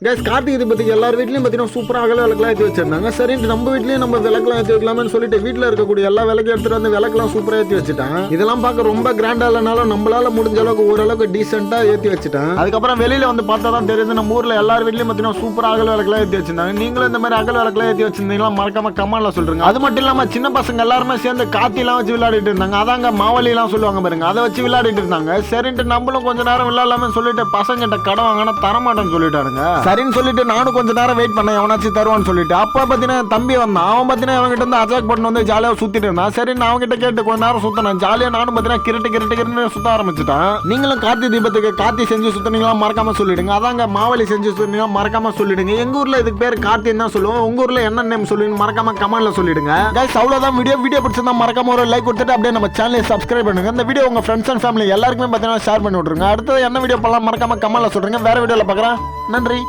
Guys Karthigai தீபத்துக்கு எல்லார் வீட்லயும் பார்த்தீங்கன்னா சூப்பராக அகல விளக்குலாம் ஏற்றி வச்சிருந்தாங்க. சரின்ட்டு நம்ம வீட்லயும் நம்ம விளக்குலாம் ஏற்றி வைக்கலாம்னு சொல்லிட்டு வீட்டில் இருக்கக்கூடிய எல்லா விளக்கு எடுத்துட்டு வந்து விளக்குலாம் சூப்பராக ஏற்றி வச்சுட்டேன். இதெல்லாம் பார்க்க ரொம்ப கிராண்டா இல்லைனாலும் நம்மளால முடிஞ்ச அளவுக்கு ஓரளவுக்கு டீசெண்டா ஏற்றி வச்சுட்டேன். அதுக்கப்புறம் வெளியில வந்து பார்த்தா தான் தெரியுது நம்ம ஊர்ல எல்லார் வீட்லயும் பார்த்தீங்கன்னா சூப்பராக அகல விளக்குலாம் ஏற்றி வச்சிருந்தாங்க. நீங்களும் இந்த மாதிரி அகல விளக்குலாம் ஏற்றி வச்சிருந்தீங்களா மறக்காம கமெண்ட்ல சொல்றீங்க. அது மட்டும் இல்லாம சின்ன பசங்க எல்லாருமே சேர்ந்து காத்திலாம் வச்சு விளையாடிட்டு இருந்தாங்க. அதாங்க மாவலி எல்லாம் சொல்லுவாங்க பாருங்க, அதை வச்சு விளையாடிட்டு இருந்தாங்க. சரின்ட்டு நம்மளும் கொஞ்ச நேரம் விளையாடலாம்னு சொல்லிட்டு பசங்கிட்ட கடன் வாங்கினா தரமாட்டேன்னு சொல்லிட்டாருங்க. சரின்னு சொல்லிட்டு நானும் கொஞ்ச நேரம் வெயிட் பண்ணேன் எவனாச்சும் தருவான்னு சொல்லிட்டு. அப்ப பாத்தீங்கன்னா தம்பி வந்தான். அவன் பாத்தீங்கன்னா அவன்கிட்ட இருந்து அட்டாக் பண்ணி வந்து ஜாலியா சுத்திட்டு இருந்தான். சரி நான் அவன்கிட்ட கேட்டு கொஞ்ச நேரம் சுத்தினேன். ஜாலியா நானும் பாத்தீங்கன்னா கிரட்டு சுத்த ஆரம்பிச்சுட்டான். நீங்களும் கார்த்திகை தீபத்துக்கு கார்த்தி செஞ்சு சுத்தினீங்களா மறக்காம சொல்லிடுங்க. அதாங்க மாவலி செஞ்சு சுத்தினீங்களா மறக்காம சொல்லிடுங்க. எங்க ஊர்ல இதுக்கு பேர் கார்த்தின்னு தான் சொல்லுவோம். உங்க ஊர்ல என்ன நேம் சொல்லுவீங்க மறக்காம கமெண்ட்ல சொல்லிடுங்க. கைஸ் அவ்வளவுதான் வீடியோ பிடிச்சிருந்தா மறக்காம ஒரு லைக் கொடுத்துட்டு அப்படியே நம்ம சேனலை சப்ஸ்கிரைப் பண்ணுங்க. இந்த வீடியோ உங்க ஃப்ரெண்ட்ஸ் அண்ட் ஃபேமிலி எல்லாருக்குமே பாத்தீங்கன்னா ஷேர் பண்ணி விட்டுருங்க. அடுத்து என்ன வீடியோ பண்ணலாம் மறக்காம கமெண்ட்ல சொல்றீங்க. வேற வீடியோல பார்க்கறேன். நன்றி.